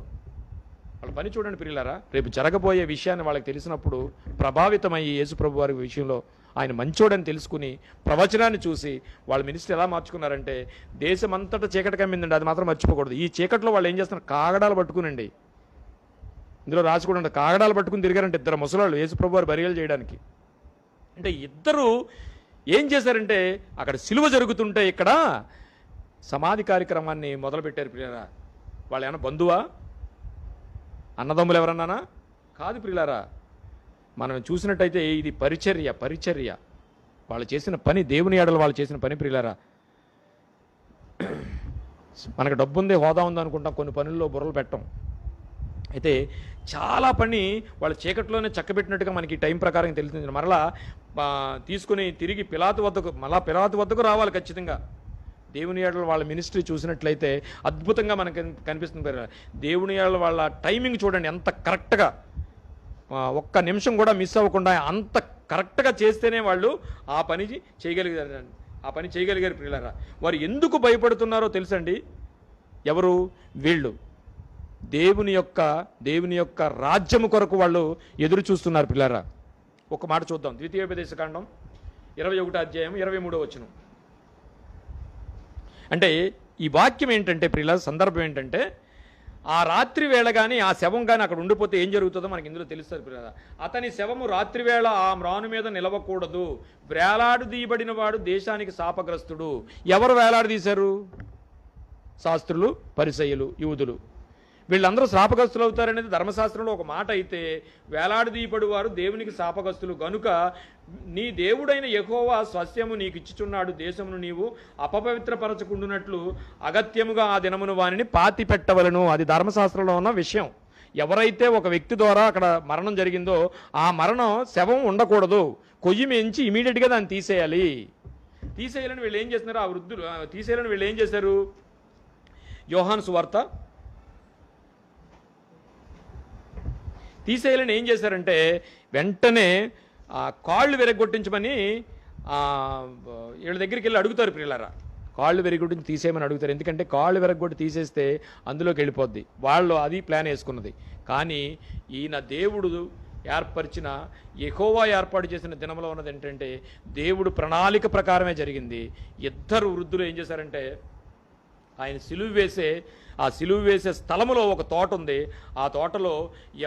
వాళ్ళ పని చూడండి పిల్లరా. రేపు జరగబోయే విషయాన్ని వాళ్ళకి తెలిసినప్పుడు ప్రభావితమయ్యి యేసుప్రభు వారి విషయంలో ఆయన మంచోడని తెలుసుకుని ప్రవచనాన్ని చూసి వాళ్ళ మినిస్ట్రీ ఎలా మార్చుకున్నారంటే దేశమంతటా చీకటి కమ్మిందండి. అది మాత్రం మర్చిపోకూడదు. ఈ చీకట్లో వాళ్ళు ఏం చేస్తున్నారు? కాగడాలు పట్టుకునండి. ఇందులో రాసి కూడా ఉంటుంది, కాగడాలు పట్టుకుని తిరిగారంటే 2 ముసలాళ్ళు యేసుప్రభు వారు బరియలు చేయడానికి. అంటే ఇద్దరు ఏం చేశారంటే అక్కడ సిలువ జరుగుతుంటే ఇక్కడ సమాధి కార్యక్రమాన్ని మొదలుపెట్టారు ప్రియులారా. వాళ్ళు ఏమన్నా బంధువా? అన్నదమ్ములు ఎవరన్నానా? కాదు ప్రియులారా. మనం చూసినట్టయితే ఇది పరిచర్య. వాళ్ళు చేసిన పని, దేవుని ఎడల వాళ్ళు చేసిన పని ప్రియులారా. మనకు డబ్బు ఉంది, హోదా ఉంది అనుకుంటాం, కొన్ని పనుల్లో బుర్రలు పెట్టం. అయితే చాలా పని వాళ్ళు చీకట్లోనే చక్కబెట్టినట్టుగా మనకి టైం ప్రకారం తెలుస్తుంది. మరలా తీసుకుని తిరిగి పిలాతు వద్దకు రావాలి ఖచ్చితంగా. దేవుని ఏడల వాళ్ళ మినిస్ట్రీ చూసినట్లయితే అద్భుతంగా మనకు కనిపిస్తుంది. దేవుని ఏడల వాళ్ళ టైమింగ్ చూడండి ఎంత కరెక్ట్గా, ఒక్క నిమిషం కూడా మిస్ అవ్వకుండా అంత కరెక్ట్గా చేస్తేనే వాళ్ళు ఆ పని చేయగలిగారు ప్రియులారా. వారు ఎందుకు భయపడుతున్నారో తెలుసండి. ఎవరు? వీళ్ళు దేవుని యొక్క రాజ్యము కొరకు వాళ్ళు ఎదురు చూస్తున్నారు పిల్లారా. ఒక మాట చూద్దాం. ద్వితీయోపదేశకాండం 21వ అధ్యాయం 23వ వచనం. అంటే ఈ వాక్యం ఏంటంటే ప్రియుల సందర్భం ఏంటంటే ఆ రాత్రి వేళ కానీ ఆ శవం కానీ అక్కడ ఉండిపోతే ఏం జరుగుతుందో మనకి ఇందులో తెలుస్తుంది ప్రియుల. అతని శవము రాత్రి వేళ ఆ మ్రాను మీద నిలవకూడదు, వేలాడదీయబడిన వాడు దేశానికి శాపగ్రస్తుడు. ఎవరు వేలాడదీశారు? శాస్త్రులు, పరిసయ్యులు, యూదులు. వీళ్ళందరూ శాపగ్రస్తులు అవుతారనేది ధర్మశాస్త్రంలో ఒక మాట అయితే, వేలాడదీయబడు వారు దేవునికి శాపగ్రస్తులు గనుక నీ దేవుడైన యెహోవా స్వాస్థ్యము నీకు ఇచ్చుచున్నాడు, దేశమును నీవు అపవిత్రపరచకుండునట్లు అగత్యముగా ఆ దినమును వానిని పాతి పెట్టవలను. అది ధర్మశాస్త్రంలో ఉన్న విషయం. ఎవరైతే ఒక వ్యక్తి ద్వారా అక్కడ మరణం జరిగిందో ఆ మరణం శవం ఉండకూడదు, కొయ్యి మెంచి ఇమీడియట్గా దాన్ని తీసేయాలని వీళ్ళు ఏం చేస్తున్నారు? ఆ వృద్ధులు తీసేయాలని వీళ్ళు ఏం చేశారు? యోహాను సువార్త తీసేయాలని ఏం చేశారంటే వెంటనే కాళ్ళు విరగొట్టించమని వీళ్ళ దగ్గరికి వెళ్ళి అడుగుతారు ప్రియులారా. కాళ్ళు విరగొట్టించి తీసేయమని అడుగుతారు. ఎందుకంటే కాళ్ళు విరగొట్టి తీసేస్తే అందులోకి వెళ్ళిపోద్ది. వాళ్ళు అది ప్లాన్ వేసుకున్నది. కానీ ఈయన దేవుడు ఏర్పరిచిన యెహోవా ఏర్పాటు చేసిన దినంలో ఉన్నది ఏంటంటే దేవుడు ప్రణాళిక ప్రకారమే జరిగింది. ఇద్దరు వృద్ధులు ఏం చేశారంటే ఆయన సిలువ వేసే స్థలములో ఒక తోట ఉంది. ఆ తోటలో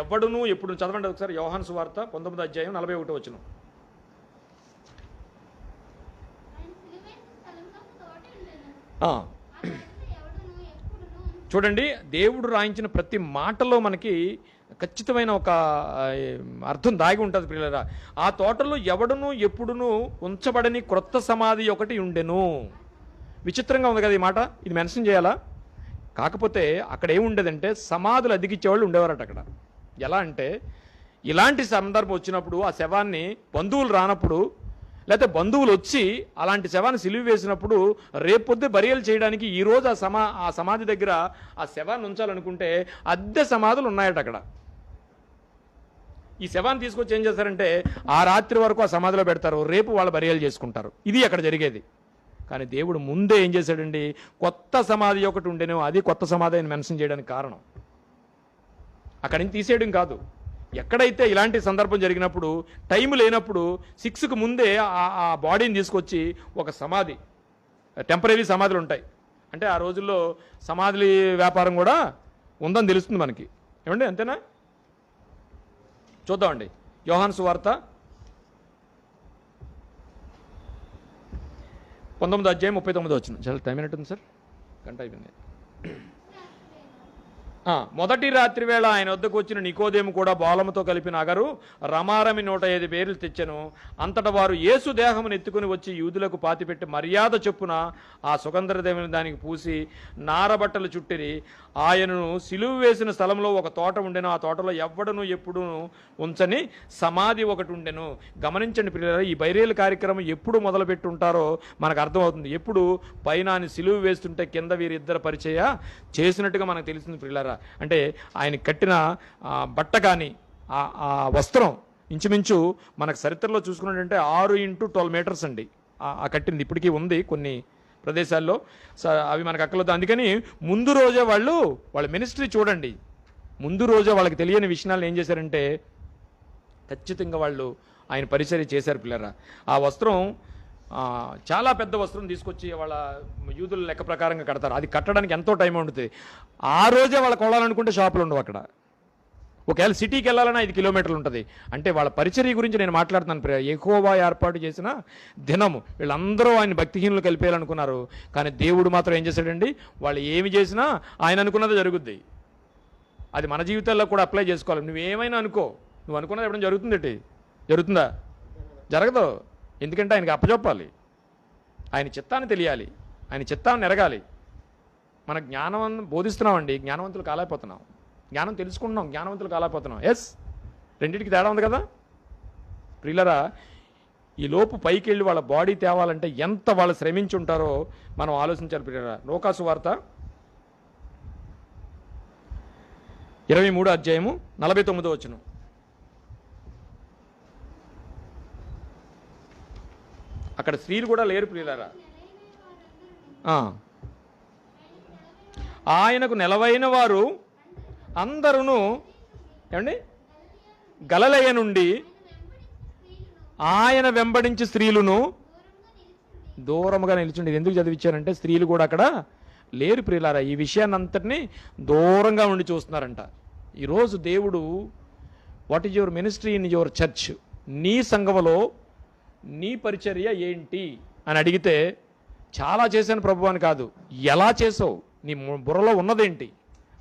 ఎవడునూ ఎప్పుడు చదవండి ఒకసారి యోహాను సువార్త 19వ అధ్యాయం 41వ వచనం. చూడండి, దేవుడు రాయించిన ప్రతి మాటలో మనకి ఖచ్చితమైన ఒక అర్థం దాగి ఉంటుంది ప్రియులారా. ఆ తోటలో ఎవడునూ ఎప్పుడునూ ఉంచబడని క్రొత్త సమాధి ఒకటి ఉండెను. విచిత్రంగా ఉంది కదా ఈ మాట. ఇది మెన్షన్ చేయాలా? కాకపోతే అక్కడ ఏముండేదంటే సమాధులు అదిగిచ్చేవాళ్ళు ఉండేవారట అక్కడ. ఎలా అంటే ఇలాంటి సందర్భం వచ్చినప్పుడు ఆ శవాన్ని బంధువులు రానప్పుడు, లేకపోతే బంధువులు వచ్చి అలాంటి శవాన్ని సిలువ వేసినప్పుడు రేపొద్దు బరియలు చేయడానికి ఈరోజు ఆ సమాధి దగ్గర ఆ శవాన్ని ఉంచాలనుకుంటే అద్దె సమాధులు ఉన్నాయట అక్కడ. ఈ శవాన్ని తీసుకొచ్చి ఏం చేస్తారంటే ఆ రాత్రి వరకు ఆ సమాధిలో పెడతారు, రేపు వాళ్ళు బరియలు చేసుకుంటారు. ఇది అక్కడ జరిగేది. కానీ దేవుడు ముందే ఏం చేశాడండి, కొత్త సమాధి ఒకటి ఉండేనో అది కొత్త సమాధి అని మెన్షన్ చేయడానికి కారణం అక్కడి నుంచి తీసేయడం కాదు. ఎక్కడైతే ఇలాంటి సందర్భం జరిగినప్పుడు టైం లేనప్పుడు 6కు ముందే ఆ బాడీని తీసుకొచ్చి ఒక సమాధి, టెంపరీ సమాధులు ఉంటాయి. అంటే ఆ రోజుల్లో సమాధి వ్యాపారం కూడా ఉందని తెలుస్తుంది మనకి. ఏమండి అంతేనా? చూద్దామండి యోహాను సువార్త 19వ అధ్యాయం 39వ వచనం. చాలా టైం అయినట్టుంది సార్, గంట అయిపోయింది. మొదటి రాత్రి వేళ ఆయన వద్దకు వచ్చిన నికోదేము కూడా బోలముతో కలిపిన అగరు రమారమి 105 పేర్లు తెచ్చెను. అంతటా వారు యేసు దేహమును ఎత్తుకుని వచ్చి యూదులకు పాతిపెట్టి మర్యాద చొప్పున ఆ సుగంధద్రవ్యమును దానికి పూసి నారబట్టలు చుట్టిరి. ఆయనను సిలువ వేసిన స్థలంలో ఒక తోట ఉండెను. ఆ తోటలో ఎవ్వడను ఎప్పుడు ఉంచని సమాధి ఒకటి ఉండెను. గమనించండి పిల్లలు, ఈ బైరేలు కార్యక్రమం ఎప్పుడు మొదలుపెట్టి ఉంటారో మనకు అర్థమవుతుంది. ఎప్పుడు పైన సిలువ వేస్తుంటే కింద వీరిద్దరు పరిచయ చేసినట్టుగా మనకు తెలిసింది పిల్లరా. అంటే ఆయన కట్టిన బట్ట కానీ ఆ వస్త్రం ఇంచుమించు మనకు చరిత్రలో చూసుకున్నట్టంటే 6x12 మీటర్స్ అండి ఆ కట్టింది. ఇప్పటికీ ఉంది కొన్ని ప్రదేశాల్లో, అవి మనకు అక్కర్లేదు. అందుకని ముందు రోజే వాళ్ళ మినిస్ట్రీ చూడండి, ముందు రోజే వాళ్ళకి తెలియని విషయాలను ఏం చేశారంటే ఖచ్చితంగా వాళ్ళు ఆయన పరిచర్య చేశారు పిల్లరా. ఆ వస్త్రం చాలా పెద్ద వస్త్రం తీసుకొచ్చి వాళ్ళ యూదుల లెక్క ప్రకారంగా కడతారు. అది కట్టడానికి ఎంతో టైం ఉంటుంది. ఆ రోజే వాళ్ళ కొనాలనుకుంటే షాపులు ఉండవు అక్కడ. ఒకవేళ సిటీకి వెళ్ళాలన్నా 5 కిలోమీటర్లు ఉంటుంది. అంటే వాళ్ళ పరిచర్య గురించి నేను మాట్లాడుతున్నాను. యెహోవా ఏర్పాటు చేసిన దినము. వీళ్ళందరూ ఆయన భక్తిహీనులు కలిపేయాలనుకున్నారు. కానీ దేవుడు మాత్రం ఏం చేశాడండి, వాళ్ళు ఏమి చేసినా ఆయన అనుకున్నది జరుగుద్ది. అది మన జీవితాల్లో కూడా అప్లై చేసుకోవాలి. నువ్వేమైనా అనుకో, నువ్వు అనుకున్నది ఎప్పుడైనా జరుగుతుందటి జరుగుతుందా? జరగదు. ఎందుకంటే ఆయనకి అప్పచెప్పాలి, ఆయన చిత్తాన్ని తెలియాలి, ఆయన చిత్తాన్ని ఎరగాలి. మన జ్ఞానం బోధిస్తున్నామండి, జ్ఞానవంతులు కాలేకపోతున్నాం. జ్ఞానం తెలుసుకుంటున్నాం, జ్ఞానవంతులు కాలేకపోతున్నాం. ఎస్, రెండింటికి తేడా ఉంది కదా ప్రియులరా. ఈ లోపు పైకి వెళ్ళి వాళ్ళ బాడీ తేవాలంటే ఎంత వాళ్ళు శ్రమించి ఉంటారో మనం ఆలోచించాలి ప్రియులరా. లోకాసు వార్త 23వ అధ్యాయము 49వ వచనం. అక్కడ స్త్రీలు కూడా లేరు ప్రియులారా. ఆయనకు నెలవైన వారు అందరూ ఏమండి గలిలయ నుండి ఆయన వెంబడించి స్త్రీలను దూరముగా నిలిచిండి. ఎందుకు చదివించారంటే స్త్రీలు కూడా అక్కడ లేరు ప్రియులారా. ఈ విషయాన్ని అంతటినీ దూరంగా ఉండి చూస్తున్నారంట. ఈరోజు దేవుడు what is your ministry in your church, నీ సంఘములో నీ పరిచర్య ఏంటి అని అడిగితే చాలా చేశాను ప్రభు అని కాదు, ఎలా చేసావు, నీ బుర్రలో ఉన్నదేంటి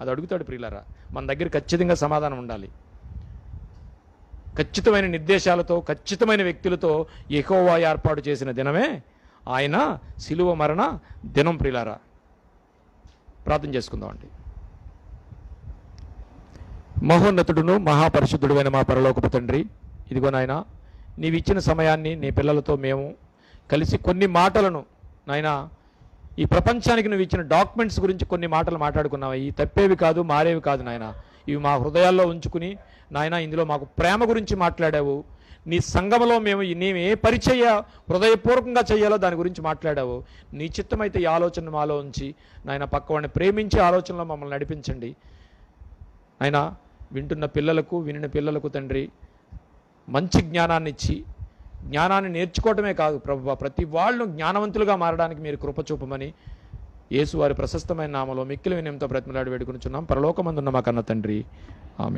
అది అడుగుతాడు ప్రియులారా. మన దగ్గర ఖచ్చితంగా సమాధానం ఉండాలి. ఖచ్చితమైన నిర్దేశాలతో ఖచ్చితమైన వ్యక్తులతో యెహోవా ఏర్పాటు చేసిన దినమే ఆయన సిలువ మరణ దినం ప్రియులారా. ప్రార్థన చేసుకుందామండి. మహోన్నతుడును మహాపరిశుద్ధుడువైన మా పరలోకపు తండ్రి, ఇదిగో నాయన నీవు ఇచ్చిన సమయాన్ని నీ పిల్లలతో మేము కలిసి కొన్ని మాటలను నాయన ఈ ప్రపంచానికి నువ్వు ఇచ్చిన డాక్యుమెంట్స్ గురించి కొన్ని మాటలు మాట్లాడుకున్నావు. ఈ తప్పేవి కాదు, మారేవి కాదు నాయన. ఇవి మా హృదయాల్లో ఉంచుకుని నాయన ఇందులో మాకు ప్రేమ గురించి మాట్లాడావు. నీ సంఘములో మేము ఏ పరిచయ హృదయపూర్వకంగా చేయాలో దాని గురించి మాట్లాడావు. నీ చిత్తమైతే ఈ ఆలోచన మాలో ఉంచి నాయన పక్కవాడిని ప్రేమించే ఆలోచనలో మమ్మల్ని నడిపించండి. ఆయన వింటున్న పిల్లలకు వినిన పిల్లలకు తండ్రి మంచి జ్ఞానాన్ని ఇచ్చి జ్ఞానాన్ని నేర్చుకోవటమే కాదు ప్రభువా, ప్రతి వాళ్ళు జ్ఞానవంతులుగా మారడానికి మీరు కృప చూపమని యేసు వారి ప్రశస్తమైన నామలో మిక్కిలి వినయంతో బ్రతిమలాడి వేడుకొనుచున్నాం. పరలోకమందున్న మా కన్న తండ్రి, ఆమేన్.